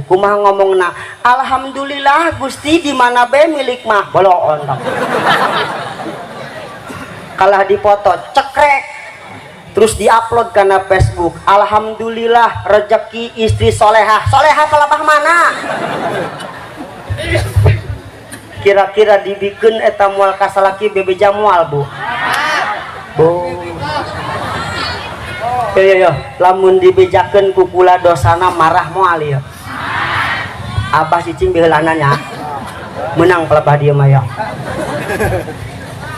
kumaha ngomongna alhamdulillah Gusti di mana be milik mah boloon kalah dipoto cekrek terus diupload karena Facebook alhamdulillah rezeki istri solehah kalabah mana kira-kira dibikin eta mual kasalaki bebe jamual bu yo lamun dibejakeun ku kula dosana marah moal ya abah cicing beulananya menang pelebah dia mah ya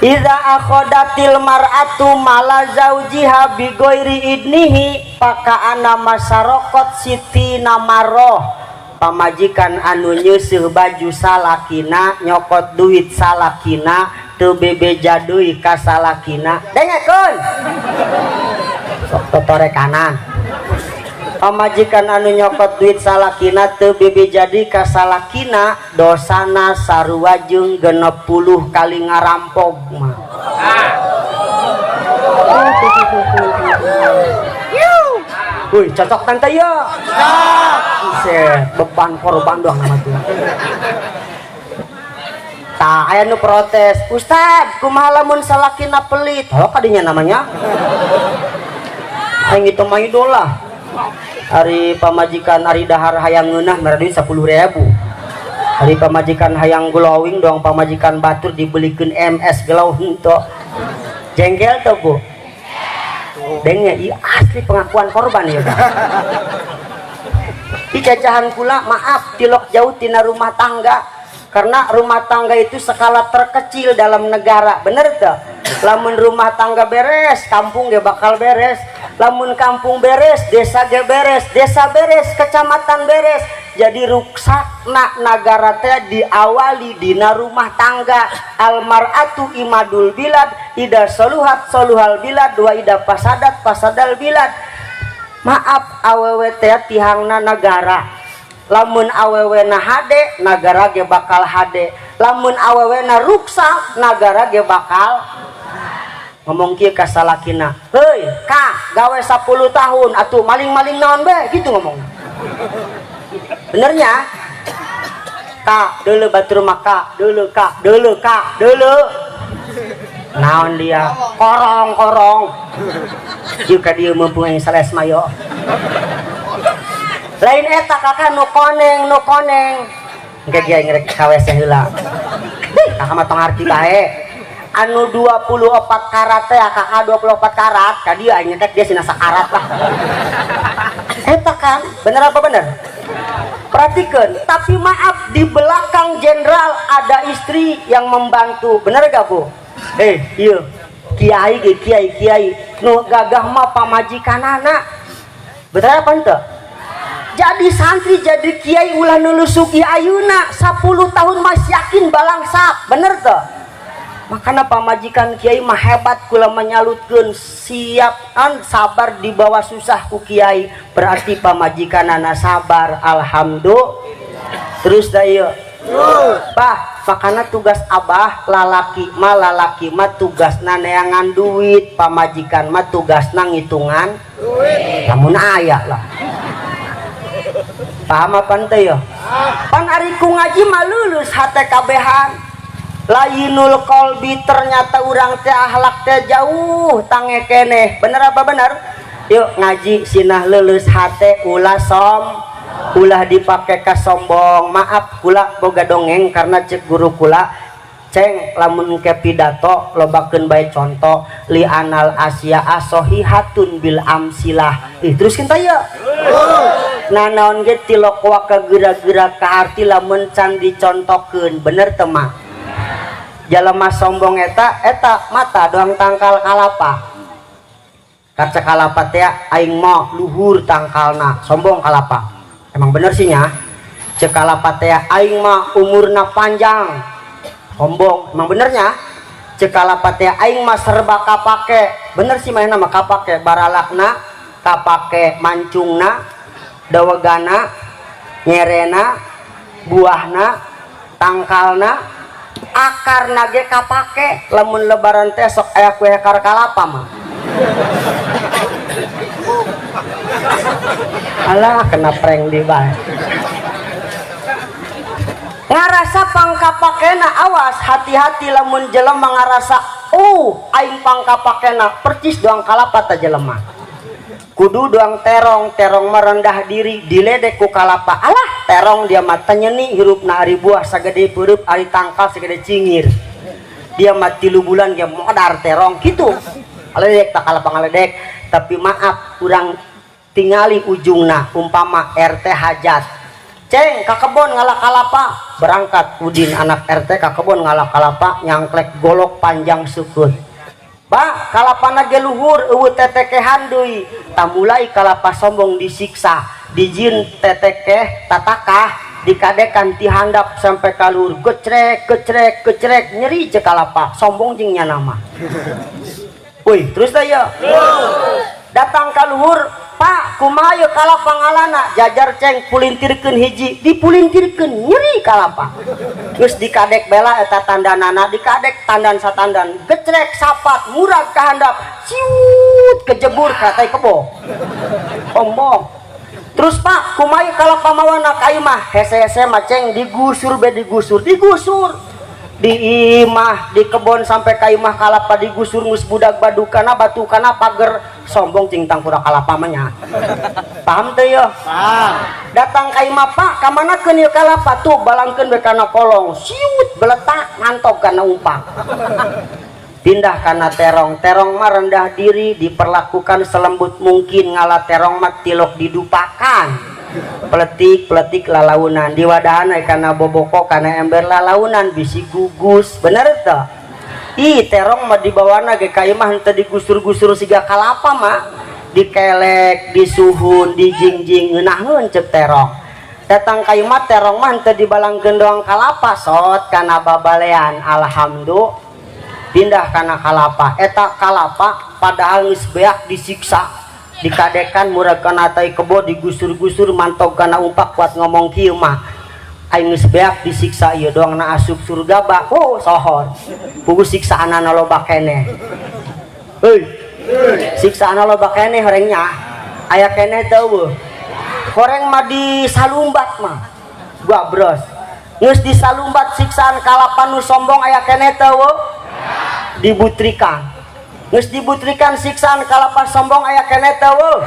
iza akhodatil mar'atu mala zaujiha bi ghairi idnihi paka ana masarokot siti namaroh pamajikan anu nyeuseum baju salakina nyokot duit salakina teu bebeja deui ka salakina dengekeun sok totore kanan pamajikan anu nyokot duit salakina teu bebeja deui ka salakina dosana sarua jeung 60 kali ngarampog mah Wih, cocok tante ya. Beban korban doang nama tuh. Tah aya nu protes, Ustad, kumaha lamun salakina pelit? Oh, kadinya namanya. Aing itu mah idola. Ari pamajikan ari dahar hayang ngeunah mere duit 10.000. Ari pamajikan hayang glowing doang pamajikan batur dibelikeun MS glowing tuh. Jengkel tuh, Bu. Dengnya iya asli pengakuan korban ya kan. Di cacahan kula maaf tilok jauh tina rumah tangga karena rumah tangga itu skala terkecil dalam negara bener tuh. Lamun rumah tangga beres kampung ge bakal beres, lamun kampung beres desa ge beres, desa beres kecamatan beres. Jadi ruksakna nagara teh diawali dina rumah tangga. Almar'atu imadul bilad ida soluhat soluhal bilad wa ida pasadal bilad. Maaf awewe teh tihangna negara. Lamun awewe na hade nagara ge bakal hade. Lamun awewe na ruksak nagara ge bakal ngomong kieu ka salakina. Heuy, Kak, gawe 10 tahun atuh maling-maling naon be gitu ngomong. Benernya Kak dulu batur maka dulu Kak dulu naon dia korong juga dia mempunyai sales mayo lain eta kakak nu koneng engke dia ngerek KWC heula kakak mah tong arti bae anu 24 karat teh kakak 24 karat ka dia nyetek dia sina sakarat lah eta kan bener apa bener perhatikan tapi maaf di belakang jenderal ada istri yang membantu bener gak Bu iya kiai nu gagah mah pamajikanana bener apa ente jadi santri jadi kiai ulah nulusuki ayeuna 10 tahun masih yakin balangsak bener tuh makanya pamajikan kiai mah hebat kula menyalutkeun siapan sabar di bawah susah ku kiai berarti pamajikanana sabar alhamdulillah terus da ieu bah makana tugas abah lalaki mah tugasna neangan duit pamajikan mah tugasna ngitungan duit lamun aya lah paham apa teh ya pan ari ku ngaji mah lulus HTKBhan lainul kolbi ternyata urang teh akhlak teh jauh tange keneh bener apa bener yuk ngaji sinah lulus hate ulah ulah dipake ka sombong maaf kula boga dongeng karena cek guru kula ceng lamun ke pidato lobakeun bae contoh li anal asya asohihatun bil amsilah. Terus kita ya nah naon ge tilokwa ka geura-geura ka arti lamun can dicontohkeun bener teu mah. Jalema sombong eta mata doang tangkal kalapa. Kaca kalapa teh aing mah luhur tangkalna, sombong kalapa. Emang bener sih nya. Cek kalapa teh aing mah umurna panjang. Sombong, emang benernya. Cek kalapa teh aing mah serba kapake. Bener sih mah mah kapake, baralakna, kapake mancungna, dawegana, nyerena, buahna, tangkalna, akarna ge kapake. Lamun lebaran teh sok aya kue akar kalapa mah. Alah kena prank di bae. Ngarasa pangkapakena awas hati-hati lamun jelema ngarasa aing pangkapakena percis doang kalapa ta jelema. Kudu doang terong merendah diri diledek ku kalapa. Alah terong dia mata nyeni hirupna ari buah sagede peureub ari tangkal sagede cingir. Dia mati 3 bulan dia modar terong gitu. Aledek tak kalapa ngaledek, tapi maaf kurang tingali ujungna umpama RT hajat. Ceng ka kebon ngalah kalapa, berangkat udin anak RT ka kebon ngalah kalapa nyangklek golok panjang sukun. Ba kalapana ge luhur eueuh tetekehan deui. Tamulai kalapa sombong disiksa, dijin tetekeh tatakah dikadekan ti handap sampai kalur gecrek nyeri cek kalapa sombong jeung nya nama. Woi terus daya datang ka luhur, Pak kumaha ye kalapa ngalana? Jajar ceng pulintirkeun hiji dipulintirkeun nyeri kalapa. Geus dikadek bela eta tandanana, dikadek tandan satandan, gecrek sapat murag ka handap, siut kejebur ka tai kebo. Sombong. Terus Pak kumaha kalapa mawana ka imah? Hese-hese mah ceng digusur di imah di kebon sampai ka imah kalapa digusur ngus budak badukana batukana pager sombong cingtang pura kalapa mah nya. Paham teu ya? Paham. Datang ka imah Pak ka manakeun ieu kalapa tuh balangkeun we kana kolong siut beletak mantap kana umpak. Pindah kana terong mah rendah diri diperlakukan selembut mungkin ngalah terong mah tilok didupakan. Peletik lalaunan di wadahan karena boboko karena ember lalaunan bisi gugus bener tuh. Terong mah dibawana ge ka imah henteu digusur-gusur siga kalapa mah dikelek disuhun dijingjing ngeunaheun ceuk terong. Datang ka imah terong mah henteu dibalangkeun doang kalapa sot kana babalean. Alhamdulillah pindah kana kalapa eta kalapa padahal geus beak disiksa dikadekan murag kana tai kebo digusur-gusur mantog kana umpak kuat ngomong kieu mah aing geus beak disiksa ieu doang na asup surga ba sohor puguh siksaanana loba keneh. Heuy siksaanana loba keneh horengnya aya keneh teu beuh horeng mah disalumbat mah gua bros geus disalumbat siksaan kalapa nu sombong aya keneh teu dibutrikan. Geus dibutrikan siksaan kalapa sombong aya keneh teu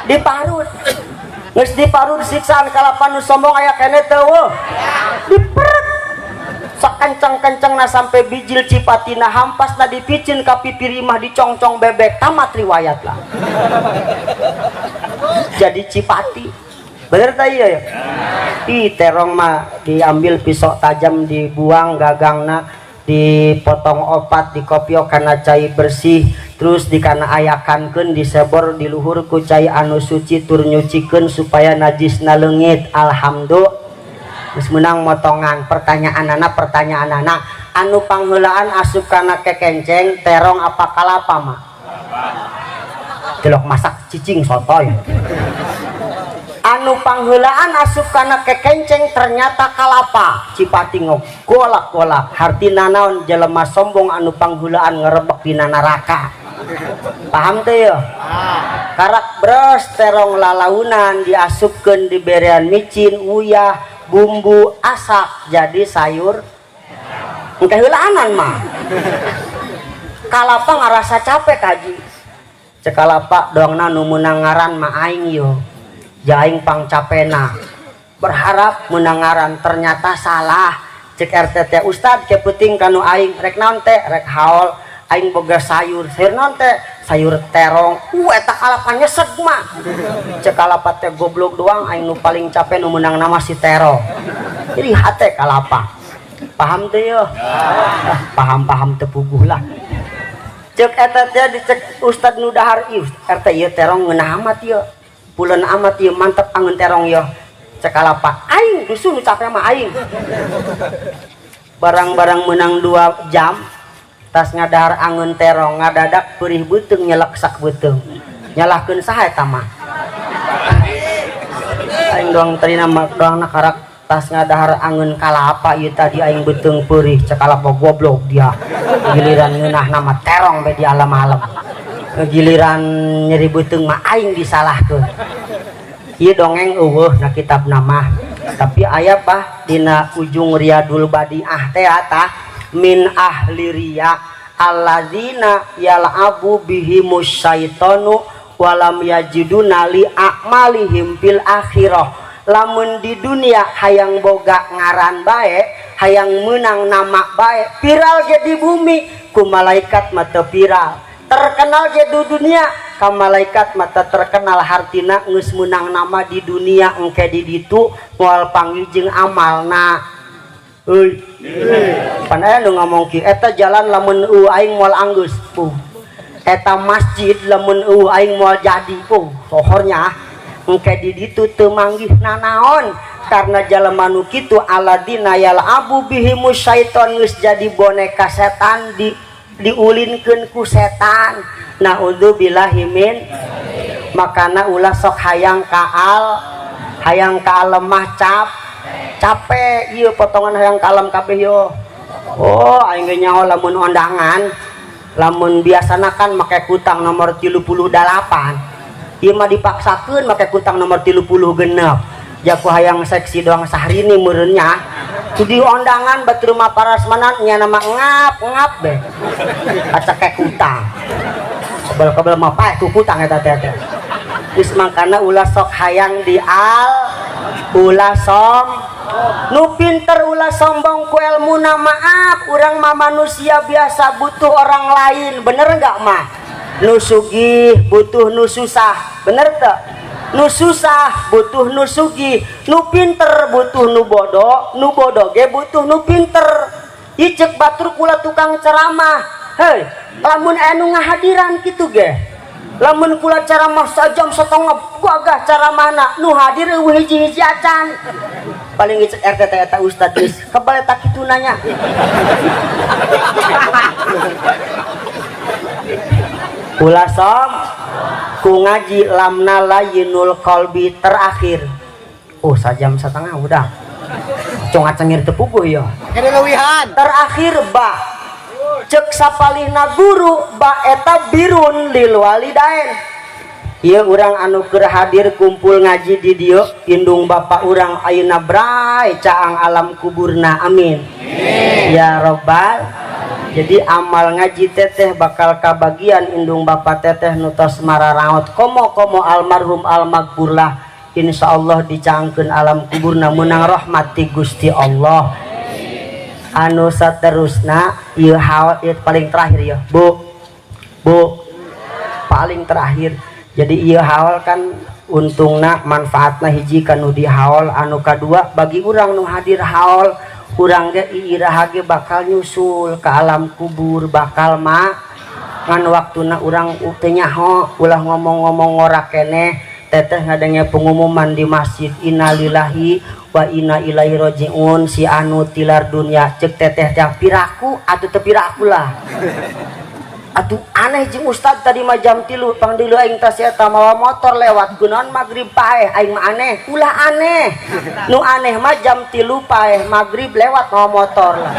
diparut. Geus diparut siksaan kalapa nu sombong aya keneh teu diperet sakenceng-kencengna sampai bijil cipatina hampasna dipicin ka pipi rimah dicongcong bebek tamat riwayat lah. Jadi cipati bener tah ieu ya? Terong mah diambil pisau tajam dibuang gagangna dipotong opat dikopiok karena cai bersih terus dikana ayakankeun disebor di luhur ku cai anu suci tur nyucikeun supaya najisna leungit. Alhamdulillah geus meunang motongan. Pertanyaanana anu pangheulaan asup kana kekenceng terong apa kalapa mah? Celok masak cicing sotoy. Anu pangheulaan asup kana kekenceng ternyata kalapa. Cipati ngogolak-golak hartina naon jelema sombong anu pangheulaan ngarebek dina neraka. Paham teu ya? Karak bros terong lalaunan diasupkeun diberean micin uyah bumbu asak jadi sayur engke heulaanan mah. Kalapa ngarasa capek haji cek kalapa doangna nu meunang ngaran mah aing yo jaing pangcapena berharap menangaran ternyata salah cek RT teh Ustad ke penting kanu aing rek naon teh rek haul aing boga sayur naon teh sayur terong eta kalapa nyeseg mah cek kalapa teh goblok doang aing nu paling capek nu menang nama si terong jadi hate kalapa paham teh yo paham tepuguh lah cek eta teh dicek Ustad nu dahar ieu RT ieu terong ngeunah amat ieu puleun amat ieu mantep angeun terong ieu cek kalapa aing dusun nu capek mah aing barang-barang menang 2 jam tas ngadahar angeun terong ngadadak perih beuteung nyeleksak beuteung nyalahkeun saha eta mah aing doang tadi nama doang nakarak tas ngadahar angeun kalapa ieu tadi aing beuteung perih cek kalapa goblok dia giliran ngeunah nama terong be di alam-alam giliran nyeri beuteung mah aing disalahkeun ieu dongeng eueuh na kitab nama tapi aya bah dina ujung Riyadul Badiah teh tah min ahli riya alladzina yal'abu bihimus syaitanu walam yajiduna li a'malihim fil akhirah lamun di dunia hayang boga ngaran bae hayang menang nama bae viral ge di bumi ku malaikat mata viral terkenal ge di dunia ka malaikat mata terkenal hartina geus menang nama di dunia engke di ditu moal panggih jeung amalna euy pan aya nu ngomong kieu eta jalan lamun aing moal anggeus eta masjid lamun aing moal jadi sohornya engke di ditu teu manggih nanaon karena jelema nu kitu aladina yal'abu bihimus syaiton geus jadi boneka setan diulinkeun ku setan naudzubillahi min makana ulah sok hayang kaal lemah capek ieu potongan hayang kalem kabeh yo oh aing ge nyaho lamun ondangan lamun biasana kan make kutang nomor 38 ieu mah dipaksakeun make kutang nomor 30 genep jaku hayang seksi doang sahrini meureunnya di ondangan batur mah parasmanan nya nama ngap be aca ke kutang kabel mah pae ku kutang eta teh geus mangkana ulah sok hayang dial ulah nu pinter ulah sombong ku ilmuna maaf urang mah manusia biasa butuh orang lain bener enggak mah nu sugih butuh nu susah bener teu nu susah butuh nu sugih nu pinter butuh nu bodoh ge butuh nu pinter icek batur kula tukang ceramah hei lamun anu ngahadiran kitu ge lamun kula ceramah sajam setengah gagah ceramahna nu hadir eueuh hiji-hiji acan paling icek RT eta ustad geus kebal eta kitu nanya kula som ku ngaji lamna layinul qalbi terakhir sajam setengah udah congat cengir tepuguh ya terakhir ba cek sapalihna guru ba eta birun lil walidain ieu urang anu keur hadir kumpul ngaji di dieu indung bapak urang ayeuna bray caang alam kuburna amin ya robbal jadi amal ngaji teteh bakal kabagian indung bapak teteh nutos mararaot komo almarhum almaghfur lah insyaallah dicaangkeun alam kuburna menang rahmat ti Gusti Allah anu saterusna ieu haul ieu paling terakhir ya bu paling terakhir jadi ieu haul kan untungna manfaatna hiji kanu di haul anu kadua bagi urang nu hadir haul urang ge iiraha ge bakal nyusul ke alam kubur bakal mah ngan waktuna urang teu nyaho ulah ngomong-ngomong ngora keneh teteh ngadenge pengumuman di masjid innalillahi wa inna ilaihi rajiun si anu tilar dunia cek teteh teh piraku atuh teu piraku lah atuh aneh jeung ustad tadi mah jam 3 pangdilu aing tas eta mawa motor lewat gunaon magrib paeh aing mah aneh ulah aneh nu aneh mah jam 3 paeh magrib lewat mawa motor lah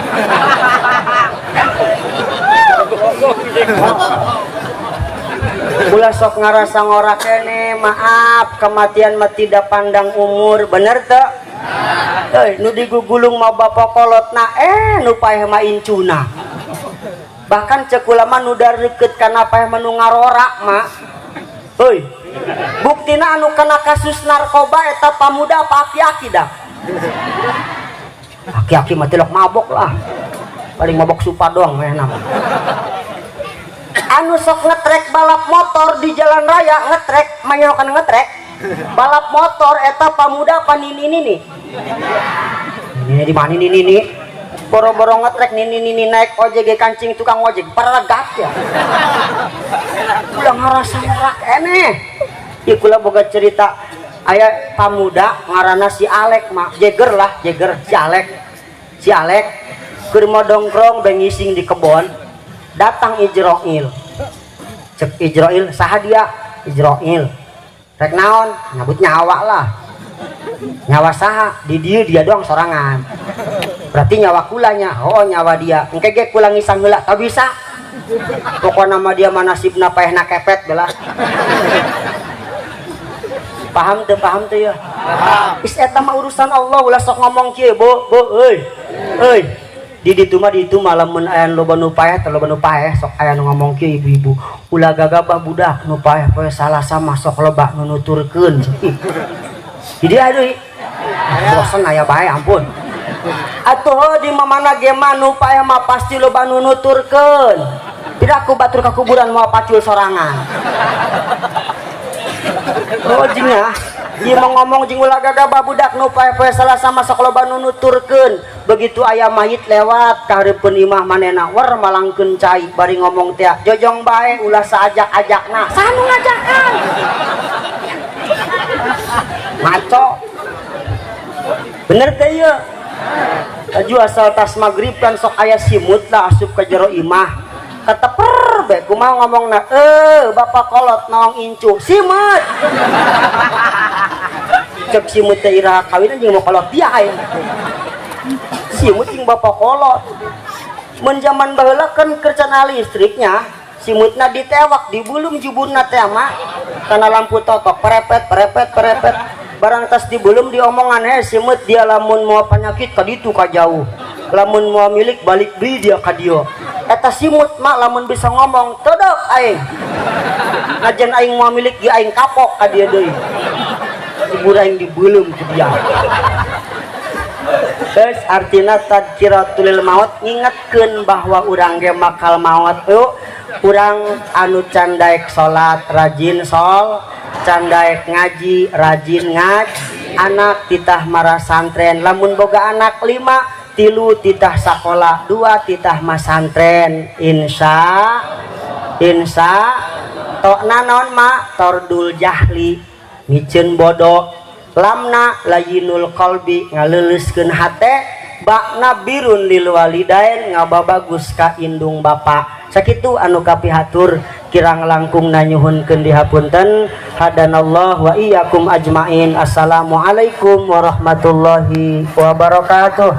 ulah sok ngarasa ngora kene maaf kematian mah tidak pandang umur bener teu nu digugulung mah bapak kolotna nu paeh mah incuna bahkan cek ulama nu deukeut kana paeh manu ngarorak mah heuy buktina anu kena kasus narkoba eta pamuda apa aki-aki dah aki-aki mah tilok mabok lah, paling mabok supa doang nama. Anu sok ngetrek balap motor di jalan raya, ngetrek manyokan ngetrek balap motor eta pamuda panini nih ini di mana ini boro-boro ngetrek ini naik ojek kancing tukang ojek paragat ya udah ngerasa merak eneh ya kula boga cerita aya pamuda ngaranna si Alek mah Jeger si Alek keur modongkrong bengising di kebon datang Ijroil cek Ijroil saha dia Ijroil rek naon nyabut nyawa lah nyawa saha di dia doang sorangan berarti nyawa kulanya oh nyawa dia engke ge kula ngisang heula teu bisa pokokna nama dia mah nasibna paehna kepet belah paham tuh ya is eta mah urusan Allah ulah sok ngomong kieu bo euy di ditu mah lamun aya loba nu paeh teh loba nu paeh sok aya nu ngomong kieu ibu-ibu ulah gagabah budak nu paeh poe salah sama sok loba nu nuturkeun jadi aduh bosan aya bae ampun atuh di mamana ge mah nu paeh mah pasti loba nu nuturkeun tidak aku batur ka kuburan mau pacul sorangan oh jingnya dia mau ngomong jing ulah gagabah budak nu pae-pae salah sama sok loba nu nuturkeun begitu aya mayit lewat ka hareupeun imah manehna wer malangkeun cai bari ngomong teh jojong bae ulah saajak-ajakna sanu ngajakan ngaco bener teh ieu aju asal tas magrib kan sok aya simut lah asup ka jero imah keteper be kumaha ngomongna bapak kolot naong incu simut cek simut teh iraha kawin jeung mau kolot dia aya simut jeung bapak kolot mun zaman baheula kan kercana listriknya simutna ditewak dibulung jubunna teh mah kana lampu totok perepet barang tas dibulung diomongan simut dia lamun mau penyakit ka ditu ka jauh lamun mau milik balik deui dia ka dieu eta simut mah lamun bisa ngomong todok aing najan aing mau milik di aing kapok ka dieu deui kubur aing dibulung ku dia terus artina tadkiratul maut ngingetkeun bahwa urang ge makal maut yuk urang anu candaek salat rajin candaek ngaji rajin anak titah marah santren lamun boga anak 5 3 titah sakola 2 titah masantren insya tok nanon ma tordul jahli micen bodoh lamna layinul qalbi ngaleuleuskeun hate bakna birun lil walidain ngababagus ka indung bapa sakitu anu kapihatur kirang langkung nanyuhunkeun dihapunten hadanallah wa iyyakum ajmain assalamualaikum warahmatullahi wabarakatuh.